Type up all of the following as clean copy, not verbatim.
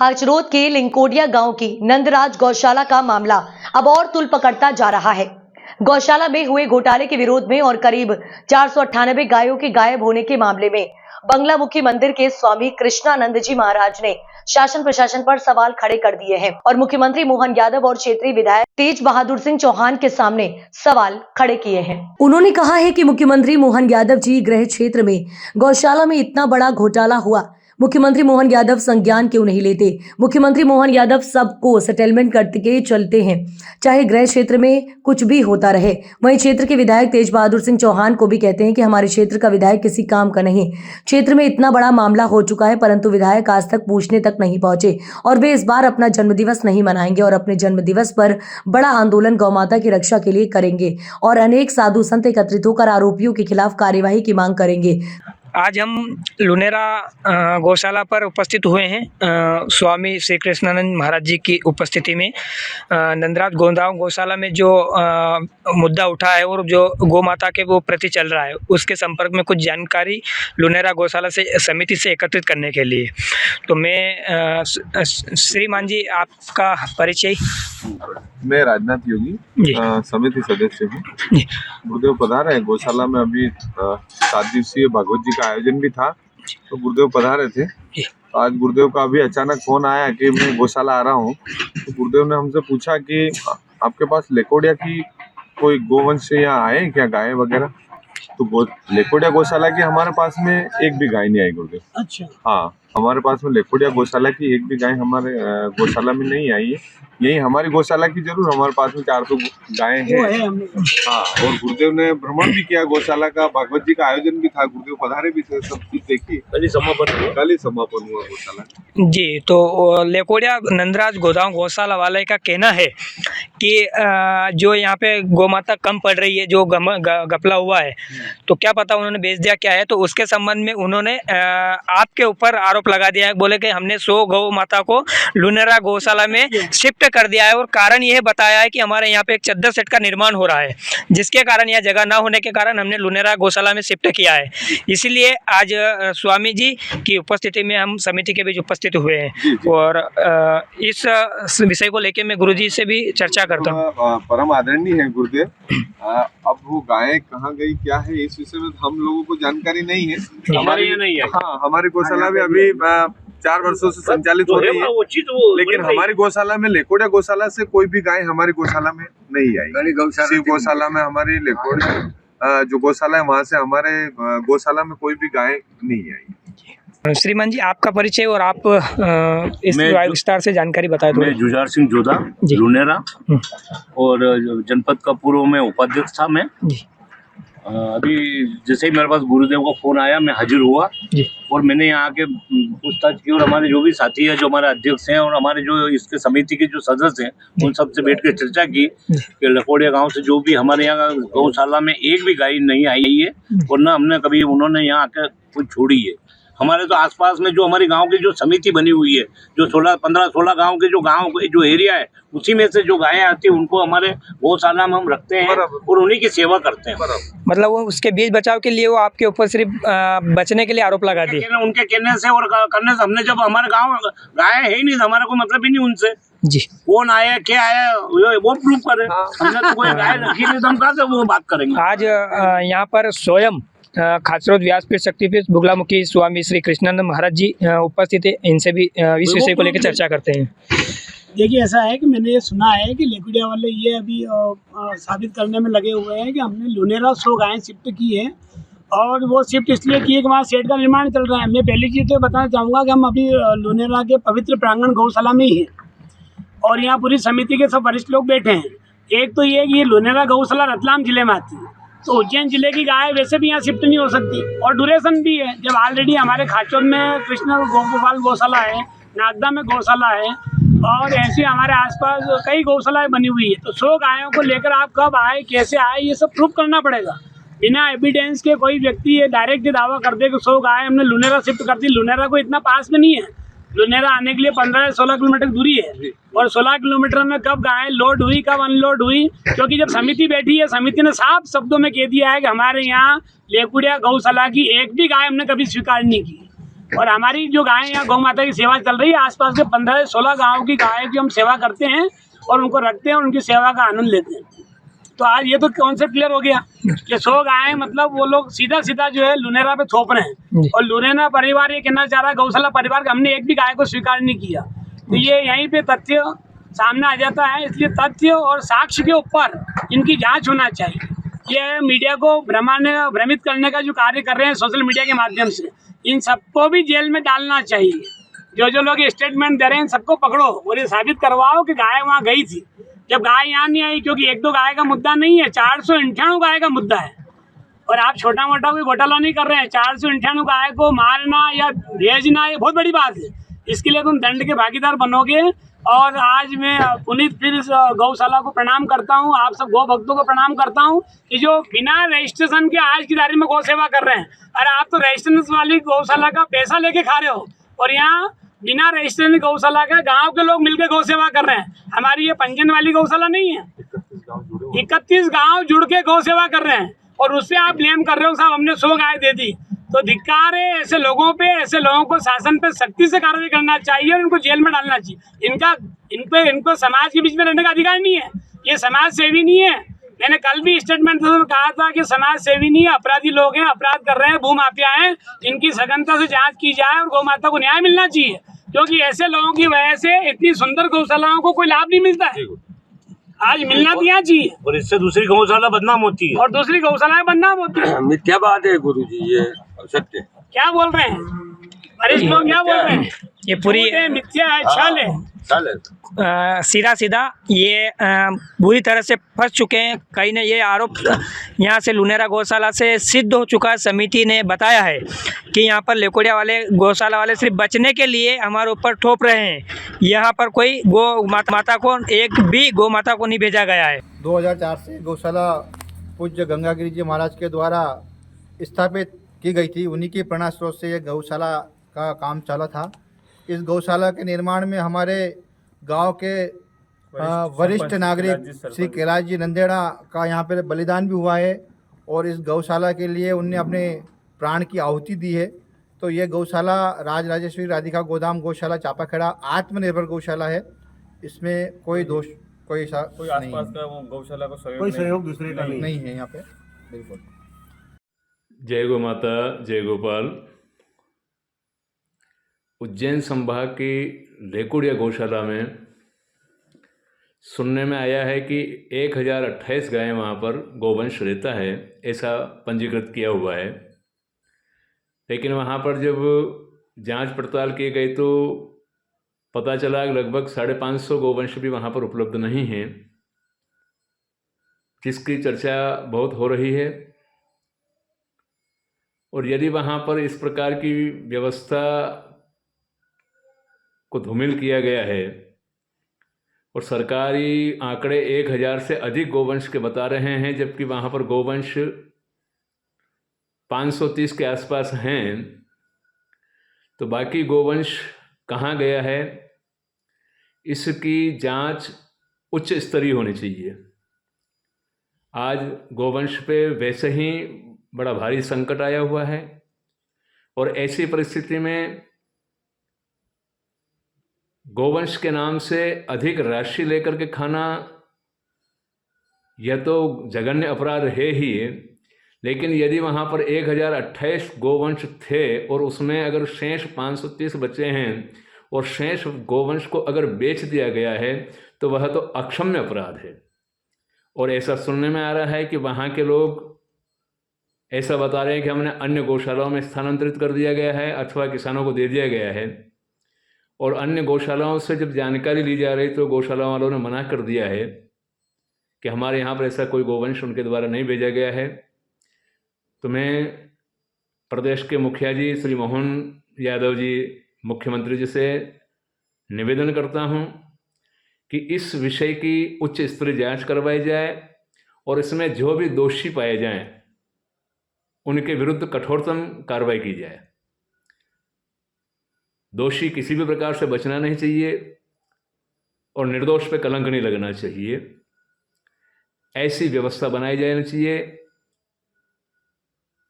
खाचरोद के लिंकोडिया गांव की नंदराज गौशाला का मामला अब और तुल पकड़ता जा रहा है। गौशाला में हुए घोटाले के विरोध में और करीब 498 गायों के गायब होने के मामले में बंगलामुखी मंदिर के स्वामी कृष्णानंद जी महाराज ने शासन प्रशासन पर सवाल खड़े कर दिए हैं और मुख्यमंत्री मोहन यादव और क्षेत्रीय विधायक तेज बहादुर सिंह चौहान के सामने सवाल खड़े किए हैं। उन्होंने कहा है कि मुख्यमंत्री मोहन यादव जी गृह क्षेत्र में गौशाला में इतना बड़ा घोटाला हुआ, मुख्यमंत्री मोहन यादव संज्ञान क्यों नहीं लेते। मुख्यमंत्री मोहन यादव सबको सेटलमेंट करके चलते हैं, चाहे गृह क्षेत्र में कुछ भी होता रहे। वहीं क्षेत्र के विधायक तेज बहादुर सिंह चौहान को भी कहते हैं कि हमारे क्षेत्र का विधायक किसी काम का नहीं। क्षेत्र में इतना बड़ा मामला हो चुका है परंतु विधायक आज तक पूछने तक नहीं पहुंचे और वे इस बार अपना जन्मदिवस नहीं मनाएंगे और अपने जन्मदिवस पर बड़ा आंदोलन गौमाता की रक्षा के लिए करेंगे और अनेक साधु संत एकत्रित होकर आरोपियों के खिलाफ कार्यवाही की मांग करेंगे। आज हम लुनेरा गौशाला पर उपस्थित हुए हैं स्वामी श्री कृष्णानंद महाराज जी की उपस्थिति में। नंदराज गौशाला में जो मुद्दा उठा है और जो गौ माता के वो प्रति चल रहा है उसके संपर्क में कुछ जानकारी लुनेरा गौशाला से समिति से एकत्रित करने के लिए। तो मैं श्रीमान जी आपका परिचय। मैं राजनाथ योगी समिति सदस्य हूँ। गुरुदेव पधारे हैं गौशाला में। अभी 7 दिवसीय भागवत जी का आयोजन भी था तो गुरुदेव पधारे थे। आज गुरुदेव का अभी अचानक फोन आया कि मैं गौशाला आ रहा हूँ। तो गुरुदेव ने हमसे पूछा कि आपके पास लेकोडिया की कोई गोवंश यहाँ आए क्या, गाय वगैरह। तो लेकोडिया गौशाला की हमारे पास में एक भी गाय नहीं आई गुरुदेव। अच्छा। हाँ, हमारे पास में लेकोडिया गौशाला की एक भी गाय हमारे गौशाला में नहीं आई है। यही हमारी गौशाला की जरूर हमारे पास में 400 गायें हैं। हाँ, और गुरुदेव ने भ्रमण भी किया गौशाला का, भागवत जी का आयोजन भी था, गुरुदेव पधारे भी थे, सब चीज देखी। कल ही समापन हुआ गौशाला जी। तो लेकोडिया नंदराज गौशाला वाले का कहना है कि जो यहाँ पे गौ माता कम पड़ रही है, जो गपला हुआ है, तो क्या पता उन्होंने बेच दिया क्या है। तो उसके संबंध में उन्होंने आपके ऊपर आरोप लगा दिया है। बोले कि हमने 100 गौ माता को लुनेरा गौशाला में शिफ्ट कर दिया है और कारण यह बताया है कि हमारे यहाँ पे एक चद्दर सेट का निर्माण हो रहा है, जिसके कारण यह जगह ना होने के कारण हमने लुनेरा गौशाला में शिफ्ट किया है। इसीलिए आज स्वामी जी की उपस्थिति में हम समिति के बीच उपस्थित हुए हैं और इस विषय को लेकर मैं गुरुजी से भी चर्चा करता हूँ। परम आदरणीय है गुरुदेव। अब वो गायें कहाँ गई क्या है इस विषय में हम लोगों को जानकारी नहीं है। हमारे यहाँ नहीं है। हाँ, हमारी गौशाला भी अभी 4 वर्षों से संचालित हो रही है, लेकिन हमारी गौशाला में लेकोडिया गौशाला से कोई भी गाय हमारी गौशाला में नहीं आई। शिव गौशाला में हमारी लेकोडिया जो गौशाला है वहाँ से हमारे गौशाला में कोई भी गाय नहीं आई। श्रीमान जी आपका परिचय और आप इस विस्तार से जानकारी बताएं। मैं जुझार सिंह जोधा लुनेरा और जनपद का पूर्व में उपाध्यक्ष था मैं। अभी जैसे ही मेरे पास गुरुदेव का फोन आया मैं हाजिर हुआ और मैंने यहाँ के पूछताछ की और हमारे जो भी साथी है, जो हमारे अध्यक्ष हैं और हमारे जो इसके समिति के जो सदस्य हैं, उन सबसे बैठ कर चर्चा की कि लकोडिया गांव से जो भी हमारे यहाँ गौशाला में एक भी गाय नहीं आई है और न हमने कभी उन्होंने यहाँ आकर कुछ छोड़ी है। हमारे तो आसपास में जो हमारी गांव की जो समिति बनी हुई है, जो 15-16 गांव के जो एरिया है, उसी में से जो गायें आती है उनको हमारे गौशाला में हम रखते हैं और उन्हीं की सेवा करते हैं। मतलब वो उसके बीच बचाव के लिए वो आपके ऊपर सिर्फ बचने के लिए आरोप लगा दिए। उनके कहने से और करने से हमने, जब हमारे गाँव गायें है ही नहीं, हमारा कोई मतलब ही नहीं उनसे। जी, कौन आया क्या आया वो प्रूफ करे। हमने तो कोई गाय रखी नहीं, तो हम कहाँ से वो बात करेंगे। आज यहाँ पर स्वयं खाचरोद व्यासपीठ शक्तिपीठ बुगलामुखी स्वामी श्री कृष्णानंद महाराज जी उपस्थित है। इनसे भी इस विषय को लेकर चर्चा करते हैं। देखिए, ऐसा है कि मैंने ये सुना है कि लेकोडिया वाले ये अभी साबित करने में लगे हुए हैं कि हमने लुनेरा 100 गायें शिफ्ट की है और वो शिफ्ट इसलिए की है कि वहाँ शेड का निर्माण चल रहा है। मैं पहली चीज़ तो बताना चाहूँगा कि हम अभी लुनेरा के पवित्र प्रांगण गौशाला में ही हैं और यहाँ पूरी समिति के सब वरिष्ठ लोग बैठे हैं। एक तो ये कि ये लुनेरा गौशाला रतलाम जिले में आती है, तो उज्जैन जिले की गाय वैसे भी यहाँ शिफ्ट नहीं हो सकती और ड्यूरेशन भी है। जब ऑलरेडी हमारे खाचौद में कृष्ण गोपाल गौशाला है, नागदा में गौशाला है और ऐसी हमारे आसपास कई गौशालाएं बनी हुई है, तो 100 गायों को लेकर आप कब आए, कैसे आए, ये सब प्रूफ करना पड़ेगा। बिना एविडेंस के कोई व्यक्ति ये डायरेक्ट दावा कर दे कि 100 गाय हमने लुनेरा शिफ्ट कर दी। लुनेरा को इतना पास में नहीं है, लुनेरा आने के लिए 15 से 16 किलोमीटर दूरी है और 16 किलोमीटर में कब गाय लोड हुई, कब अनलोड हुई, क्योंकि जब समिति बैठी है, समिति ने साफ शब्दों में कह दिया है कि हमारे यहाँ लेकोडिया गौशाला की एक भी गाय हमने कभी स्वीकार नहीं की। और हमारी जो गाय यहाँ गौ माता की सेवा चल रही है, आसपास के 15 से 16 गाँव की गाय की हम सेवा करते हैं और उनको रखते हैं और उनकी सेवा का आनंद लेते हैं। तो आज ये तो कॉन्सेप्ट क्लियर हो गया कि 100 गायें मतलब वो लोग सीधा सीधा जो है लुनेरा पे थोप रहे हैं। और लुनेरा परिवार ये कहना चाह रहा है गौशाला परिवार का हमने एक भी गाय को स्वीकार नहीं किया। तो ये यहीं पे तथ्य सामने आ जाता है। इसलिए तथ्य और साक्ष्य के ऊपर इनकी जांच होना चाहिए। ये मीडिया को भ्रमित करने का जो कार्य कर रहे हैं सोशल मीडिया के माध्यम से, इन सबको भी जेल में डालना चाहिए। जो लोग स्टेटमेंट दे रहे हैं इन सबको पकड़ो और ये साबित करवाओ कि गाय वहाँ गई थी, जब गाय यहाँ नहीं आई। क्योंकि 1-2 गाय का मुद्दा नहीं है, 498 गाय का मुद्दा है। और आप छोटा मोटा कोई घोटाला नहीं कर रहे हैं। 498 गाय को मारना या भेजना ये बहुत बड़ी बात है। इसके लिए तुम दंड के भागीदार बनोगे। और आज मैं पुनीत फिर इस गौशाला को प्रणाम करता हूँ, आप सब गौ भक्तों को प्रणाम करता हूँ कि जो बिना रजिस्ट्रेशन के आज की तारीख में गौ सेवा कर रहे हैं। अरे आप तो रजिस्ट्रेशन वाली गौशाला का पैसा लेके खा रहे हो और यहाँ बिना रजिस्ट्रेशन गौशाला का गांव के लोग मिलकर गौ सेवा कर रहे हैं। हमारी ये पंजन वाली गौशाला नहीं है, 31 गांव जुड़ के गौ सेवा कर रहे हैं और उससे आप ब्लेम कर रहे हो साहब हमने 100 गाय दे दी। तो धिक्कार है ऐसे लोगों पे। ऐसे लोगों को शासन पे सख्ती से कार्रवाई करना चाहिए और इनको जेल में डालना चाहिए। इनको समाज के बीच में रहने का अधिकार नहीं है। ये समाज सेवी नहीं है। मैंने कल भी स्टेटमेंट में कहा था कि समाज सेवी नहीं है, अपराधी लोग हैं, अपराध कर रहे हैं, भूमाफिया हैं। इनकी सघनता से जांच की जाए और गौ माता को न्याय मिलना चाहिए। क्योंकि ऐसे लोगों की वजह से इतनी सुंदर गौशालाओं को कोई लाभ नहीं मिलता है। आज मिलना भी यहाँ चाहिए और इससे दूसरी गौशाला बदनाम होती है और दूसरी गौशालाएं बदनाम होती है। मिथ्या बात है गुरुजी, ये सत्य। क्या बोल रहे हैं वरिष्ठ लोग, क्या बोल रहे हैं? ये पूरी झूठ है, मिथ्या है, छल है। सीधा ये बुरी तरह से फंस चुके हैं। कई ने ये आरोप यहाँ से लुनेरा गौशाला से सिद्ध हो चुका है। समिति ने बताया है कि यहाँ पर लेकोड़िया वाले गौशाला वाले सिर्फ बचने के लिए हमारे ऊपर थोप रहे हैं। यहाँ पर कोई गौ माता को एक भी गौ माता को नहीं भेजा गया है। 2004 से गौशाला पूज्य गंगागिरी जी महाराज के द्वारा स्थापित की गई थी। उन्हीं के प्रेरणा स्रोत से ये गौशाला का काम चला था। इस गौशाला के निर्माण में हमारे गांव के वरिष्ठ नागरिक श्री कैलाश जी नंदेड़ा का यहाँ पर बलिदान भी हुआ है और इस गौशाला के लिए उनने अपने प्राण की आहुति दी है। तो ये गौशाला राजराजेश्वरी राधिका गोदाम गौशाला चापाखेड़ा आत्मनिर्भर गौशाला है। इसमें कोई दोष कोई आसपास का गौशाला को सहयोग दूसरे का नहीं है यहाँ पे। बिल्कुल। जय गौ माता, जय गोपाल। उज्जैन संभाग की लेकोड़िया गौशाला में सुनने में आया है कि 1028 गायें वहाँ पर गोवंश रहता है, ऐसा पंजीकृत किया हुआ है। लेकिन वहाँ पर जब जांच पड़ताल की गई तो पता चला कि लगभग 550 गोवंश भी वहाँ पर उपलब्ध नहीं हैं, जिसकी चर्चा बहुत हो रही है। और यदि वहाँ पर इस प्रकार की व्यवस्था को धूमिल किया गया है और सरकारी आंकड़े 1000 से अधिक गोवंश के बता रहे हैं, जबकि वहाँ पर गोवंश 530 के आसपास हैं, तो बाकी गोवंश कहाँ गया है, इसकी जांच उच्च स्तरीय होनी चाहिए। आज गोवंश पे वैसे ही बड़ा भारी संकट आया हुआ है और ऐसी परिस्थिति में गोवंश के नाम से अधिक राशि लेकर के खाना यह तो जघन्य अपराध है ही, लेकिन यदि वहाँ पर 1028 गोवंश थे और उसमें अगर शेष 530 बचे हैं और शेष गोवंश को अगर बेच दिया गया है तो वह तो अक्षम्य अपराध है। और ऐसा सुनने में आ रहा है कि वहाँ के लोग ऐसा बता रहे हैं कि हमने अन्य गौशालाओं में स्थानांतरित कर दिया गया है अथवा किसानों को दे दिया गया है। और अन्य गौशालाओं से जब जानकारी ली जा रही तो गौशाला वालों ने मना कर दिया है कि हमारे यहाँ पर ऐसा कोई गोवंश उनके द्वारा नहीं भेजा गया है। तो मैं प्रदेश के मुखिया जी श्री मोहन यादव जी, मुख्यमंत्री जी से निवेदन करता हूँ कि इस विषय की उच्च स्तरीय जांच करवाई जाए और इसमें जो भी दोषी पाए जाएं उनके विरुद्ध कठोरतम कार्रवाई की जाए। दोषी किसी भी प्रकार से बचना नहीं चाहिए और निर्दोष पे कलंक नहीं लगना चाहिए। ऐसी व्यवस्था बनाई जानी चाहिए।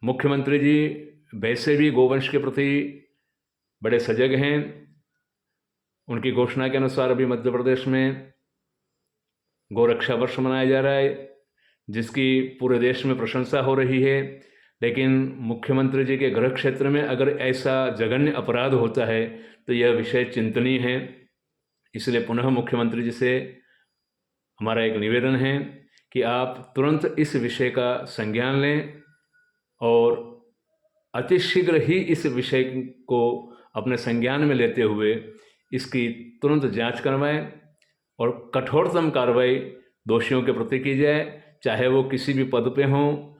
मुख्यमंत्री जी वैसे भी गोवंश के प्रति बड़े सजग हैं। उनकी घोषणा के अनुसार अभी मध्य प्रदेश में गोरक्षा वर्ष मनाया जा रहा है, जिसकी पूरे देश में प्रशंसा हो रही है। लेकिन मुख्यमंत्री जी के गृह क्षेत्र में अगर ऐसा जघन्य अपराध होता है तो यह विषय चिंतनीय है। इसलिए पुनः मुख्यमंत्री जी से हमारा एक निवेदन है कि आप तुरंत इस विषय का संज्ञान लें और अतिशीघ्र ही इस विषय को अपने संज्ञान में लेते हुए इसकी तुरंत जांच करवाएं और कठोरतम कार्रवाई दोषियों के प्रति की जाए, चाहे वो किसी भी पद पे हों,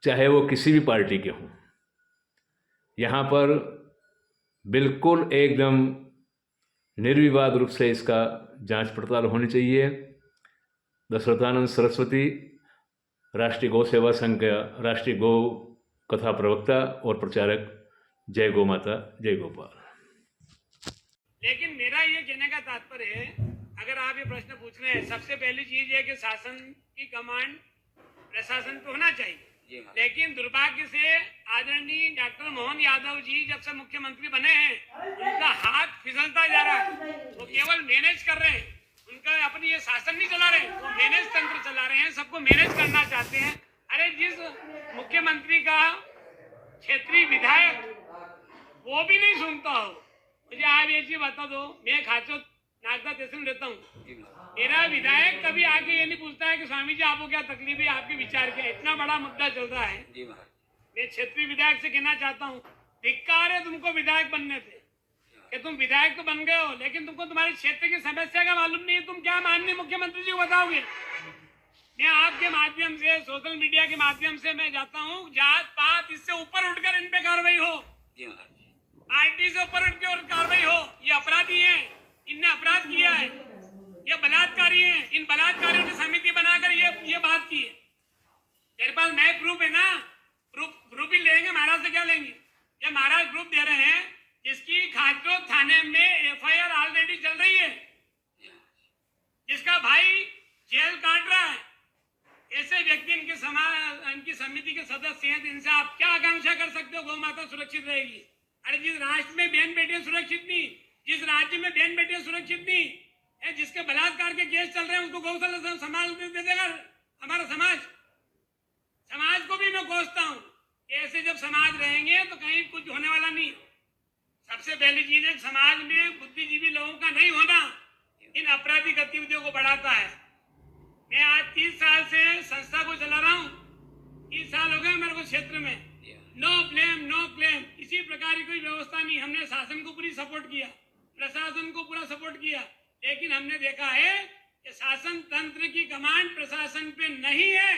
चाहे वो किसी भी पार्टी के हों। यहाँ पर बिल्कुल एकदम निर्विवाद रूप से इसका जांच पड़ताल होनी चाहिए। दशरथानंद सरस्वती, राष्ट्रीय गौ सेवा संघ का राष्ट्रीय गौ कथा प्रवक्ता और प्रचारक। जय गौ माता, जय गोपाल। लेकिन मेरा ये कहने का तात्पर्य है, अगर आप ये प्रश्न पूछ रहे हैं, सबसे पहली चीज है कि शासन की कमांड प्रशासन पे होना चाहिए। लेकिन दुर्भाग्य से आदरणीय डॉक्टर मोहन यादव जी जब से मुख्यमंत्री बने हैं, उनका हाथ फिसलता जा रहा है। वो केवल मैनेज कर रहे हैं, उनका अपनी ये शासन नहीं चला रहे, वो मैनेज तंत्र चला रहे हैं, सबको मैनेज करना चाहते हैं। अरे जिस मुख्यमंत्री का क्षेत्रीय विधायक वो भी नहीं सुनता हो, मुझे आप ये चीज बता दो, मैं खाचो नागदा तहसील में रहता हूँ, मेरा विधायक कभी आके ये नहीं पूछता है कि स्वामी जी आपको क्या तकलीफ है, आपके विचार क्या। इतना बड़ा मुद्दा चल रहा है। मैं क्षेत्रीय विधायक से कहना चाहता हूँ, धिक्कार है तुमको विधायक बनने से, कि तुम विधायक तो बन गए हो, लेकिन तुमको तुम्हारे क्षेत्र की समस्या का मालूम नहीं है। तुम क्या माननीय मुख्यमंत्री जी को बताओगे? मैं आपके माध्यम से, सोशल मीडिया के माध्यम से मैं जाता हूँ, जात पात इससे ऊपर उठकर इन पे कार्रवाई हो, पार्टी से ऊपर उठकर कार्रवाई हो। ये अपराधी हैं, इनने अपराध किया है, ये बलात्कारी हैं, इन बलात्कारियों ने समिति बनाकर ये बात की है। मेरे पास नए प्रूफ है ना, प्रूफ ही लेंगे, महाराज से क्या लेंगे? ये महाराज प्रूफ दे रहे हैं, जिसकी खाचो थाने में एफआईआर ऑलरेडी चल रही है, जिसका भाई जेल काट रहा है। ऐसे व्यक्ति इनकी समिति के सदस्य हैं, इनसे आप क्या आकांक्षा कर सकते हो गौ माता सुरक्षित रहेगी? अरे जिस राष्ट्र में बहन बेटियां सुरक्षित नहीं, जिस राज्य में बहन बेटियां सुरक्षित नहीं है, जिसके बलात्कार के केस चल रहे हैं, उसको गौशाला संभाल दे देगा हमारा समाज। समाज को भी मैं कोसता हूँ, ऐसे जब समाज रहेंगे तो कहीं कुछ होने वाला नहीं। सबसे पहली चीज है, समाज में बुद्धिजीवी लोगों का नहीं होना इन अपराधी गतिविधियों को बढ़ाता है। मैं आज 30 साल से संस्था को चला रहा हूँ, 30 साल हो गए मेरे को क्षेत्र में। नो ब्लेम, नो क्लेम, इसी प्रकार की कोई व्यवस्था नहीं। हमने शासन को पूरी सपोर्ट किया, प्रशासन को पूरा सपोर्ट किया, लेकिन हमने देखा है कि शासन तंत्र की कमांड प्रशासन पे नहीं है,